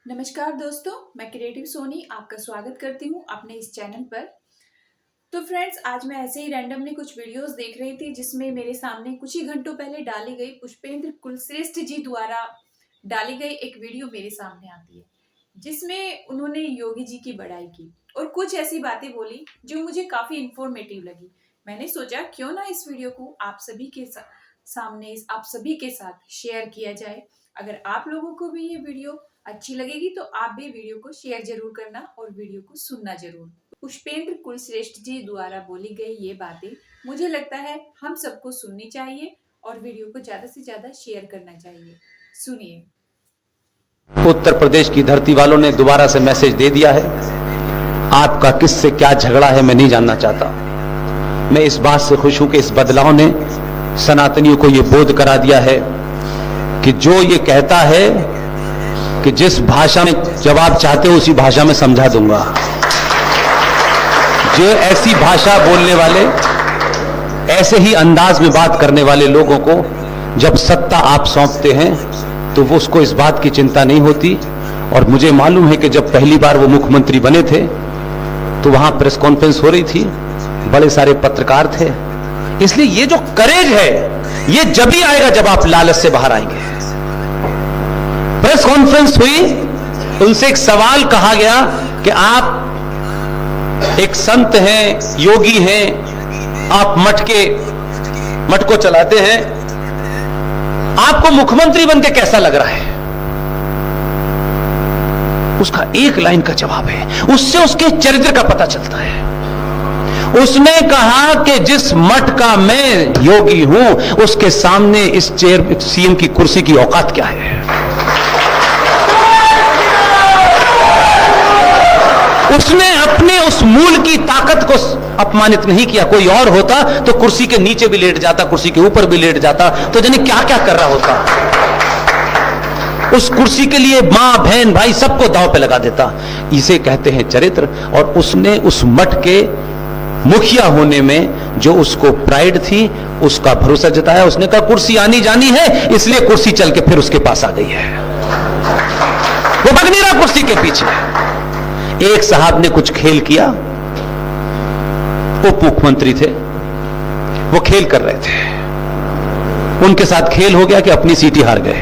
नमस्कार दोस्तों, मैं क्रिएटिव सोनी आपका स्वागत करती हूँ अपने इस चैनल पर। तो फ्रेंड्स, आज मैं ऐसे ही रैंडमली कुछ वीडियोस देख रही थी जिसमें मेरे सामने कुछ ही घंटों पहले डाली गई पुष्पेंद्र कुलश्रेष्ठ जी द्वारा डाली गई एक वीडियो मेरे सामने आती है, जिसमें उन्होंने योगी जी की बड़ाई की और कुछ ऐसी बातें बोली जो मुझे काफी इंफॉर्मेटिव लगी। मैंने सोचा क्यों ना इस वीडियो को आप सभी के सामने आप सभी के साथ शेयर किया जाए। अगर आप लोगों को भी ये वीडियो अच्छी लगेगी तो आप भी वीडियो को शेयर जरूर करना और वीडियो को सुनना जरूर। पुष्पेंद्र कुलश्रेष्ठ जी द्वारा बोली गई ये बातें मुझे लगता है हम सबको सुननी चाहिए और वीडियो को ज्यादा से ज्यादा शेयर करना चाहिए। सुनिए। उत्तर प्रदेश की धरती वालों ने दोबारा से मैसेज दे दिया है। आपका किससे क्या झगड़ा है मैं नहीं जानना चाहता। मैं इस बात से खुश हूं कि इस बदलाव ने सनातनियों को यह बोध करा दिया है कि जो ये कहता है कि जिस भाषा में जवाब चाहते हो उसी भाषा में समझा दूंगा। जो ऐसी भाषा बोलने वाले, ऐसे ही अंदाज में बात करने वाले लोगों को जब सत्ता आप सौंपते हैं तो वो उसको इस बात की चिंता नहीं होती। और मुझे मालूम है कि जब पहली बार वो मुख्यमंत्री बने थे तो वहां प्रेस कॉन्फ्रेंस हो रही थी, बड़े सारे पत्रकार थे। इसलिए ये जो करेज है ये जब ही आएगा जब आप लालच से बाहर आएंगे। प्रेस कॉन्फ्रेंस हुई, उनसे एक सवाल कहा गया कि आप एक संत हैं, योगी हैं, आप मठ को चलाते हैं, आपको मुख्यमंत्री बनके कैसा लग रहा है? उसका एक लाइन का जवाब है, उससे उसके चरित्र का पता चलता है। उसने कहा कि जिस मठ का मैं योगी हूं उसके सामने इस सीएम की कुर्सी की औकात क्या है। उसने अपने उस मूल की ताकत को अपमानित नहीं किया। कोई और होता तो कुर्सी के नीचे भी लेट जाता, कुर्सी के ऊपर भी लेट जाता, तो जाने क्या क्या कर रहा होता। उस कुर्सी के लिए मां बहन भाई सबको दांव पे लगा देता। इसे कहते हैं चरित्र। और उसने उस मठ के मुखिया होने में जो उसको प्राइड थी उसका भरोसा जताया। उसने कहा कुर्सी आनी जानी है, इसलिए कुर्सी चल के फिर उसके पास आ गई है। वो भाग नहीं रहा कुर्सी के पीछे। एक साहब ने कुछ खेल किया, उप मुख्यमंत्री थे, वो खेल कर रहे थे, उनके साथ खेल हो गया कि अपनी सीट ही हार गए।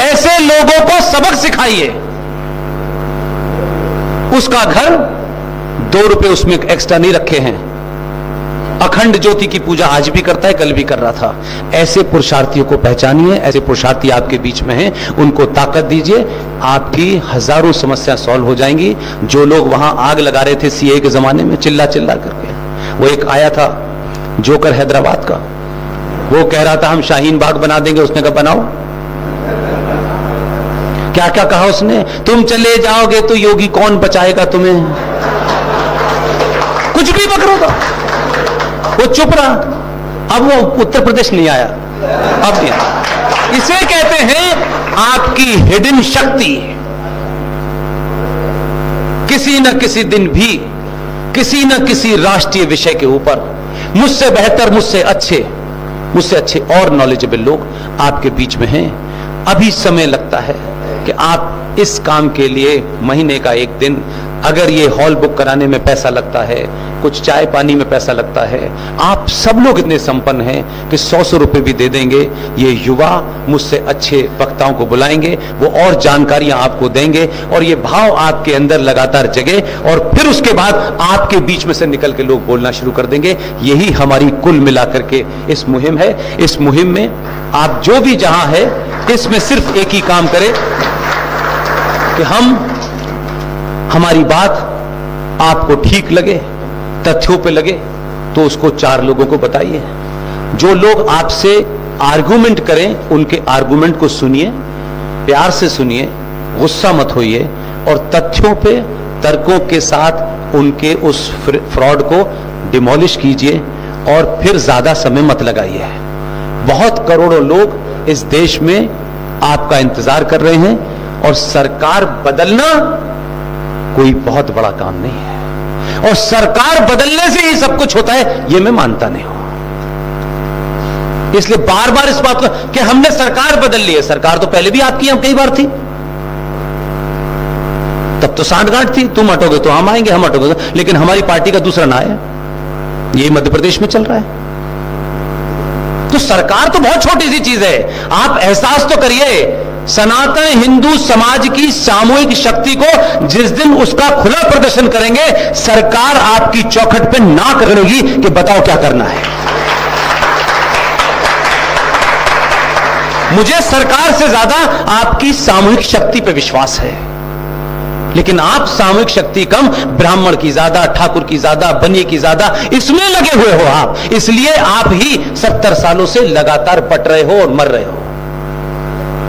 ऐसे लोगों को सबक सिखाइए। उसका घर 2 रुपए उसमें एक्स्ट्रा नहीं रखे हैं, अखंड ज्योति की पूजा आज भी करता है, कल भी कर रहा था। ऐसे पुरुषार्थियों को पहचानिए, ऐसे पुरुषार्थी आपके बीच में हैं, उनको ताकत दीजिए, आपकी हजारों समस्या सॉल्व हो जाएंगी। जो लोग वहां आग लगा रहे थे सीए के जमाने में चिल्ला चिल्ला करके, वो एक आया था जोकर हैदराबाद का, वो कह रहा था हम शाहीन बाग बना देंगे। उसने कहा बनाओ। क्या क्या कहा उसने? तुम चले जाओगे तो योगी कौन बचाएगा तुम्हें? कुछ भी बक रहा था, वो चुप रहा। अब वो उत्तर प्रदेश नहीं आया, अब नहीं। इसे कहते हैं आपकी हिडन शक्ति। किसी न किसी दिन भी किसी न किसी राष्ट्रीय विषय के ऊपर मुझसे बेहतर, मुझसे अच्छे और नॉलेजेबल लोग आपके बीच में हैं। अभी समय लगता है कि आप इस काम के लिए महीने का एक दिन, अगर ये हॉल बुक कराने में पैसा लगता है, कुछ चाय पानी में पैसा लगता है, आप सब लोग इतने संपन्न हैं कि 100 रुपए भी दे देंगे। ये युवा मुझसे अच्छे वक्ताओं को बुलाएंगे, वो और जानकारियां आपको देंगे और ये भाव आपके अंदर लगातार जगे और फिर उसके बाद आपके बीच में से निकल के लोग बोलना शुरू कर देंगे। यही हमारी कुल मिलाकर के इस मुहिम है। इस मुहिम में आप जो भी जहां है, इसमें सिर्फ एक ही काम करें कि हमारी बात आपको ठीक लगे, तथ्यों पे लगे, तो उसको 4 लोगों को बताइए। जो लोग आपसे आर्गुमेंट करें उनके आर्गुमेंट को सुनिए, प्यार से सुनिए, गुस्सा मत होइए और तथ्यों पे, तर्कों के साथ उनके उस फ्रॉड को डिमोलिश कीजिए और फिर ज्यादा समय मत लगाइए। बहुत करोड़ों लोग इस देश में आपका इंतजार कर रहे हैं और सरकार बदलना कोई बहुत बड़ा काम नहीं है और सरकार बदलने से ही सब कुछ होता है, यह मैं मानता नहीं हूं। इसलिए बार बार इस बात को कि हमने सरकार बदल ली है, सरकार तो पहले भी आपकी यहां कई बार थी, तब तो सांठगांठ थी, तुम हटोगे तो हम आएंगे, हम हटोगे तो, लेकिन हमारी पार्टी का दूसरा ना है। यही मध्य प्रदेश में चल रहा है। तो सरकार तो बहुत छोटी सी चीज है, आप एहसास तो करिए सनातन हिंदू समाज की सामूहिक शक्ति को जिस दिन उसका खुला प्रदर्शन करेंगे, सरकार आपकी चौखट पे ना करेगी कि बताओ क्या करना है। मुझे सरकार से ज्यादा आपकी सामूहिक शक्ति पे विश्वास है, लेकिन आप सामूहिक शक्ति कम, ब्राह्मण की ज्यादा, ठाकुर की ज्यादा, बनिए की ज्यादा, इसमें लगे हुए हो आप, इसलिए आप ही 70 सालों से लगातार पट रहे हो और मर रहे हो।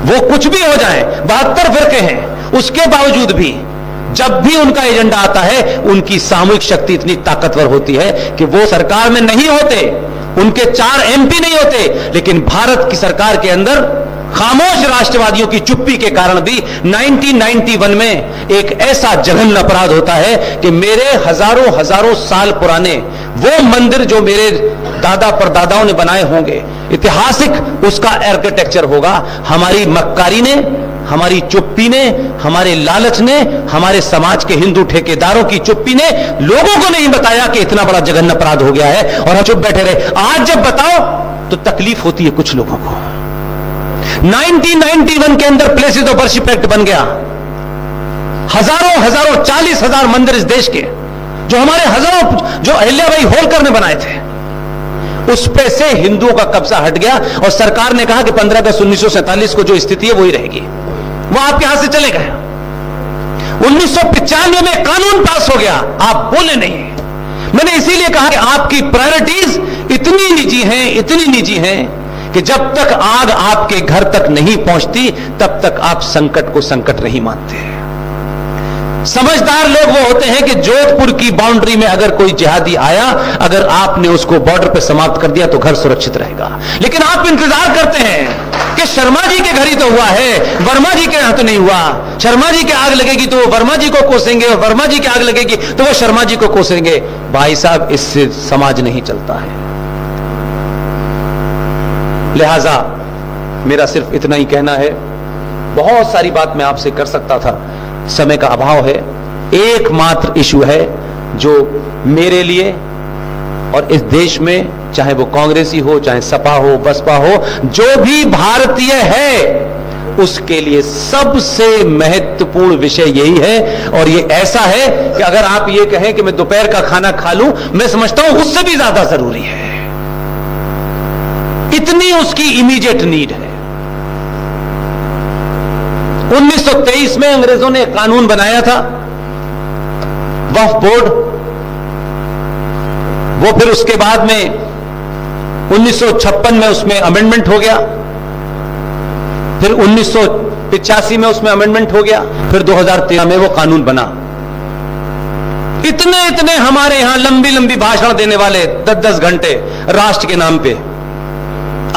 वो कुछ भी हो जाए, 72 फिरके हैं, उसके बावजूद भी जब भी उनका एजेंडा आता है, उनकी सामूहिक शक्ति इतनी ताकतवर होती है कि वो सरकार में नहीं होते, उनके 4 MP नहीं होते, लेकिन भारत की सरकार के अंदर खामोश राष्ट्रवादियों की चुप्पी के कारण भी 1991 में एक ऐसा जघन्य अपराध होता है कि मेरे हजारों साल पुराने वो मंदिर जो मेरे दादा परदादाओं ने बनाए होंगे, ऐतिहासिक उसका आर्किटेक्चर होगा, हमारी मक्कारी ने, हमारी चुप्पी ने, हमारे लालच ने, हमारे समाज के हिंदू ठेकेदारों की चुप्पी ने लोगों को नहीं बताया कि इतना बड़ा जघन्य अपराध हो गया है और हम चुप बैठे रहे। आज जब बताओ तो तकलीफ होती है कुछ लोगों को। 1991 के अंदर प्लेसेस ऑफ वर्शिप एक्ट बन गया, हजारों 40,000 मंदिर इस देश के, जो हमारे हजारों, जो अहिल्याबाई होलकर ने बनाए थे, उस पे से हिंदुओं का कब्जा हट गया और सरकार ने कहा कि 15 अगस्त 1947 को जो स्थिति है वही रहेगी, वो आपके हाथ से चले गए। 1995 में कानून पास हो गया, आप बोले नहीं। मैंने इसीलिए कहा कि आपकी प्रायोरिटीज इतनी निजी हैं कि जब तक आग आपके घर तक नहीं पहुंचती तब तक आप संकट को संकट नहीं मानते। समझदार लोग वो होते हैं कि जोधपुर की बाउंड्री में अगर कोई जिहादी आया, अगर आपने उसको बॉर्डर पे समाप्त कर दिया तो घर सुरक्षित रहेगा। लेकिन आप इंतजार करते हैं कि शर्मा जी के घर ही तो हुआ है, वर्मा जी के यहां तो नहीं हुआ। शर्मा जी के आग लगेगी तो वो वर्मा जी को कोसेंगे, और वर्मा जी की आग लगेगी तो वो शर्मा जी को कोसेंगे। भाई साहब, इससे समाज नहीं चलता है। लिहाजा मेरा सिर्फ इतना ही कहना है, बहुत सारी बात मैं आपसे कर सकता था, समय का अभाव है। एकमात्र इशू है जो मेरे लिए और इस देश में, चाहे वो कांग्रेसी हो, चाहे सपा हो, बसपा हो, जो भी भारतीय है, उसके लिए सबसे महत्वपूर्ण विषय यही है। और ये ऐसा है कि अगर आप ये कहें कि मैं दोपहर का खाना खा लूं, मैं समझता हूं उससे भी ज्यादा जरूरी है, इतनी उसकी इमीडिएट नीड है। 1923 में अंग्रेजों ने कानून बनाया था, वक्फ बोर्ड, वो फिर उसके बाद में 1956 में उसमें अमेंडमेंट हो गया, फिर 1985 में उसमें अमेंडमेंट हो गया, फिर 2013 में वो कानून बना। इतने हमारे यहां लंबी लंबी भाषण देने वाले 10-10 घंटे राष्ट्र के नाम पे,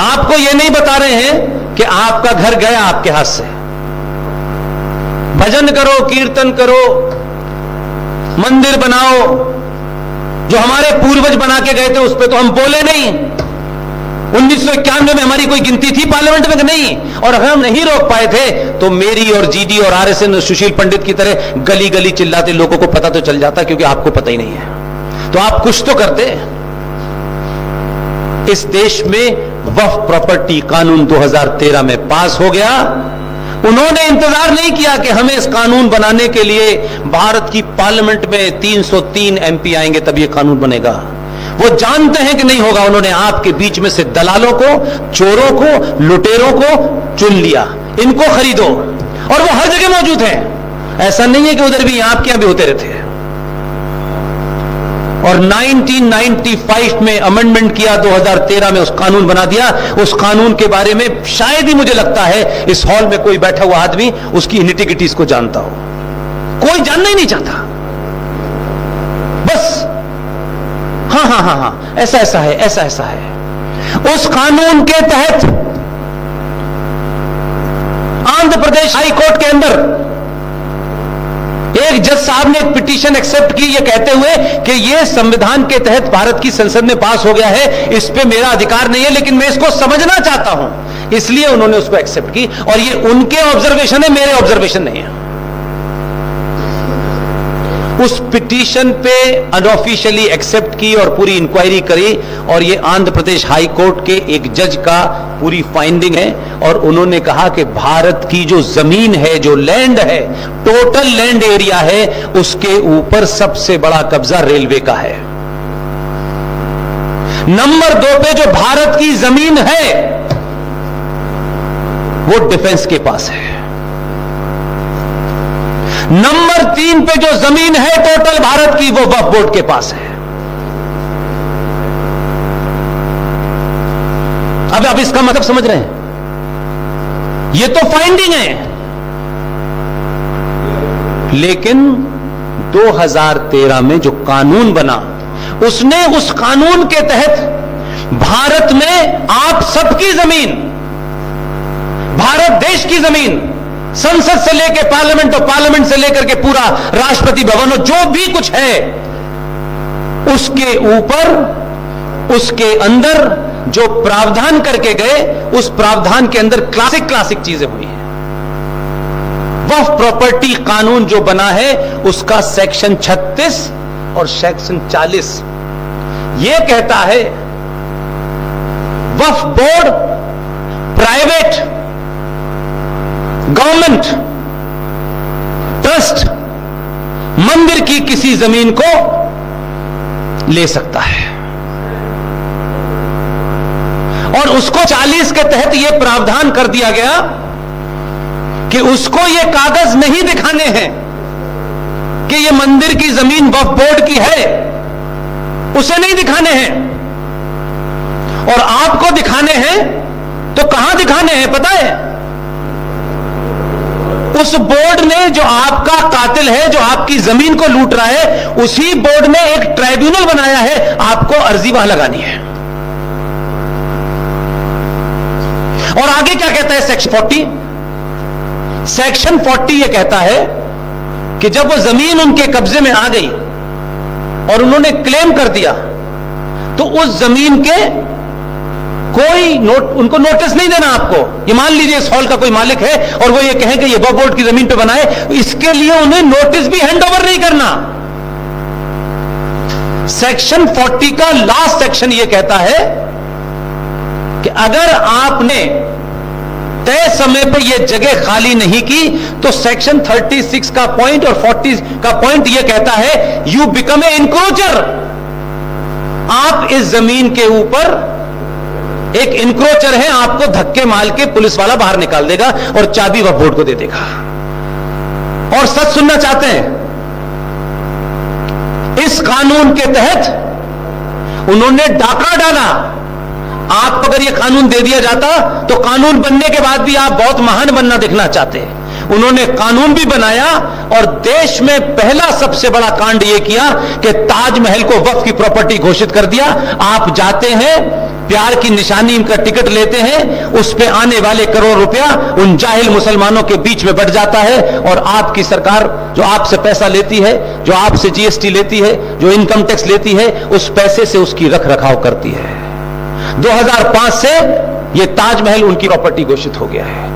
आपको ये नहीं बता रहे हैं कि आपका घर गया आपके हाथ से। भजन करो, कीर्तन करो, मंदिर बनाओ, जो हमारे पूर्वज बना के गए थे उस पर तो हम बोले नहीं। 1991 में हमारी कोई गिनती थी पार्लियामेंट में? नहीं। और अगर हम नहीं रोक पाए थे तो मेरी और जीडी और आरएसएन सुशील पंडित की तरह गली गली चिल्लाते लोगों को पता तो चल जाता, क्योंकि आपको पता ही नहीं है। तो आप कुछ तो करते। इस देश में वक्फ प्रॉपर्टी कानून 2013 में पास हो गया। उन्होंने इंतजार नहीं किया कि हमें इस कानून बनाने के लिए भारत की पार्लियामेंट में 303 MP आएंगे तब यह कानून बनेगा। वो जानते हैं कि नहीं होगा। उन्होंने आपके बीच में से दलालों को, चोरों को, लुटेरों को चुन लिया, इनको खरीदो, और वो हर जगह मौजूद हैं। ऐसा नहीं है कि उधर भी, आपके यहां भी होते रहते हैं। और 1995 में अमेंडमेंट किया, 2013 में उस कानून बना दिया। उस कानून के बारे में शायद ही, मुझे लगता है, इस हॉल में कोई बैठा हुआ आदमी उसकी निटिगिटीज को जानता हो। कोई जानना ही नहीं चाहता। बस हाँ, ऐसा है। उस कानून के तहत आंध्र प्रदेश हाई कोर्ट के अंदर एक जज साहब ने एक पिटीशन एक्सेप्ट की, ये कहते हुए कि ये संविधान के तहत भारत की संसद में पास हो गया है, इस पे मेरा अधिकार नहीं है, लेकिन मैं इसको समझना चाहता हूं, इसलिए उन्होंने उसको एक्सेप्ट की। और ये उनके ऑब्जर्वेशन है, मेरे ऑब्जर्वेशन नहीं है। उस पिटीशन पे अनऑफिशियली एक्सेप्ट की और पूरी इंक्वायरी करी, और ये आंध्र प्रदेश हाई कोर्ट के एक जज का पूरी फाइंडिंग है। और उन्होंने कहा कि भारत की जो जमीन है, जो लैंड है, टोटल लैंड एरिया है, उसके ऊपर सबसे बड़ा कब्जा रेलवे का है। नंबर 2 पे जो भारत की जमीन है वो डिफेंस के पास है। नंबर 3 पे जो जमीन है टोटल भारत की, वो वक्फ बोर्ड के पास है। अब आप इसका मतलब समझ रहे हैं? ये तो फाइंडिंग है, लेकिन 2013 में जो कानून बना, उसने उस कानून के तहत भारत में आप सबकी जमीन, भारत देश की जमीन, संसद से लेकर पार्लियामेंट और पार्लियामेंट से लेकर के पूरा राष्ट्रपति भवन और जो भी कुछ है, उसके ऊपर, उसके अंदर जो प्रावधान करके गए, उस प्रावधान के अंदर क्लासिक चीजें हुई हैं। वक्फ प्रॉपर्टी कानून जो बना है, उसका सेक्शन 36 और सेक्शन 40 यह कहता है, वक्फ बोर्ड प्राइवेट, गवर्नमेंट, ट्रस्ट मंदिर की किसी जमीन को ले सकता है। और उसको 40 के तहत यह प्रावधान कर दिया गया कि उसको यह कागज नहीं दिखाने हैं कि यह मंदिर की जमीन वक्फ बोर्ड की है, उसे नहीं दिखाने हैं। और आपको दिखाने हैं तो कहां दिखाने हैं पता है? उस बोर्ड ने, जो आपका कातिल है, जो आपकी जमीन को लूट रहा है, उसी बोर्ड ने एक ट्राइब्यूनल बनाया है, आपको अर्जी वहां लगानी है। और आगे क्या कहता है सेक्शन 40? सेक्शन 40 यह कहता है कि जब वो जमीन उनके कब्जे में आ गई और उन्होंने क्लेम कर दिया, तो उस जमीन के कोई उनको नोटिस नहीं देना आपको। ये मान लीजिए इस हॉल का कोई मालिक है और वो ये कहे कि ये वक्फ बोर्ड की जमीन पे बनाए, इसके लिए उन्हें नोटिस भी हैंड ओवर नहीं करना। सेक्शन 40 का लास्ट सेक्शन ये कहता है कि अगर आपने तय समय पे ये जगह खाली नहीं की, तो सेक्शन 36 का पॉइंट और 40 का पॉइंट ये कहता है, यू बिकम ए इंक्रोचर। आप इस जमीन के ऊपर एक इंक्रोचर है, आपको धक्के मार के पुलिस वाला बाहर निकाल देगा और चाबी वक्फ बोर्ड को दे देगा। और सच सुनना चाहते हैं, इस कानून के तहत उन्होंने डाका डाला। आपको अगर यह कानून दे दिया जाता तो कानून बनने के बाद भी आप बहुत महान बनना दिखना चाहते हैं। उन्होंने कानून भी बनाया और देश में पहला सबसे बड़ा कांड यह किया कि ताजमहल को वक्फ की प्रॉपर्टी घोषित कर दिया। आप जाते हैं, प्यार की निशानी का टिकट लेते हैं, उस पे आने वाले करोड़ रुपया उन जाहिल मुसलमानों के बीच में बढ़ जाता है, और आपकी सरकार जो आपसे पैसा लेती है, जो आपसे जीएसटी लेती है, जो इनकम टैक्स लेती है, उस पैसे से उसकी रख रखाव करती है। 2005 से यह ताजमहल उनकी प्रॉपर्टी घोषित हो गया है।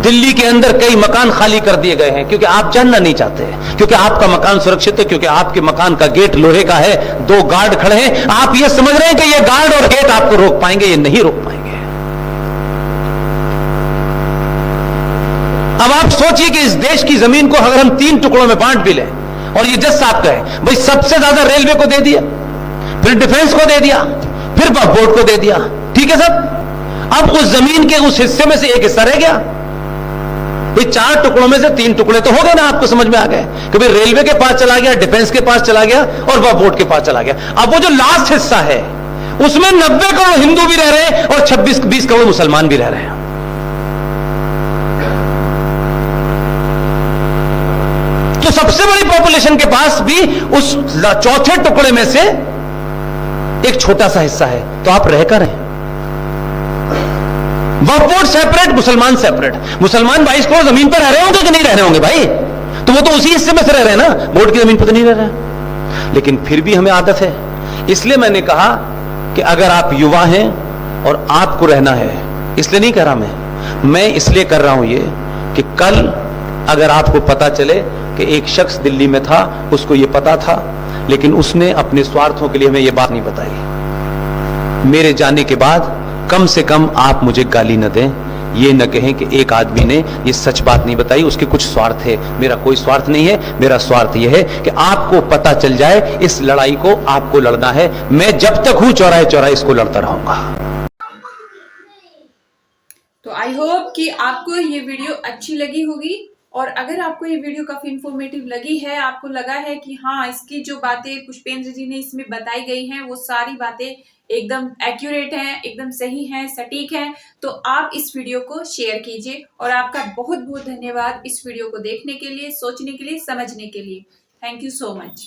दिल्ली के अंदर कई मकान खाली कर दिए गए हैं क्योंकि आप जानना नहीं चाहते, क्योंकि आपका मकान सुरक्षित है, क्योंकि आपके मकान का गेट लोहे का है, 2 गार्ड खड़े हैं। आप ये समझ रहे हैं कि ये गार्ड और गेट आपको रोक पाएंगे, ये नहीं रोक पाएंगे। अब आप सोचिए कि इस देश की जमीन को अगर हम 3 टुकड़ों में बांट भी लें, और ये जज साहब का है, भाई सबसे ज्यादा रेलवे को दे दिया, फिर डिफेंस को दे दिया, फिर वक्फ बोर्ड को दे दिया, ठीक है सब। अब उस जमीन के उस हिस्से में से एक हिस्सा रह गया। 4 टुकड़ों में से 3 टुकड़े तो हो गए ना, आपको समझ में आ गए कि भाई रेलवे के पास चला गया, डिफेंस के पास चला गया और वक्फ बोर्ड के पास चला गया। अब वो जो लास्ट हिस्सा है उसमें 90 करोड़ हिंदू भी रह रहे हैं और 26-20 करोड़ मुसलमान भी रह रहे हैं। तो सबसे बड़ी पॉपुलेशन के पास भी उस चौथे टुकड़े में से एक छोटा सा हिस्सा है, तो आप रहकर हैं। वक्फ बोर्ड सेपरेट, मुसलमान सेपरेट। मुसलमान 22 करोड़ जमीन पर रह रहे होंगे कि नहीं रह रहे होंगे भाई? तो वो तो उसी हिस्से में से रह रहे हैं ना, बोर्ड की जमीन पर तो नहीं रह रहे। लेकिन फिर भी हमें आदत है। इसलिए मैंने कहा कि अगर आप युवा हैं और आपको रहना है, इसलिए नहीं कह रहा मैं इसलिए कर रहा हूं ये कि कल अगर आपको पता चले कि एक शख्स दिल्ली में था, उसको ये पता था, लेकिन उसने अपने स्वार्थों के लिए हमें ये बात नहीं बताई, मेरे जाने के बाद कम से कम आप मुझे गाली न दें, ये न कहें कि एक आदमी ने ये सच बात नहीं बताई, उसके कुछ स्वार्थ है। मेरा कोई स्वार्थ नहीं है। मेरा स्वार्थ यह है कि आपको पता चल जाए इस लड़ाई को आपको लड़ना है। मैं जब तक हूं चौराहे चौराहे इसको लड़ता रहूंगा। तो आई होप कि आपको ये वीडियो अच्छी लगी होगी, और अगर आपको ये वीडियो काफी इंफॉर्मेटिव लगी है, आपको लगा है कि हाँ, इसकी जो बातें पुष्पेंद्र जी ने इसमें बताई गई हैं वो सारी बातें एकदम एक्यूरेट हैं, एकदम सही हैं, सटीक हैं, तो आप इस वीडियो को शेयर कीजिए। और आपका बहुत बहुत धन्यवाद इस वीडियो को देखने के लिए, सोचने के लिए, समझने के लिए। Thank you so much.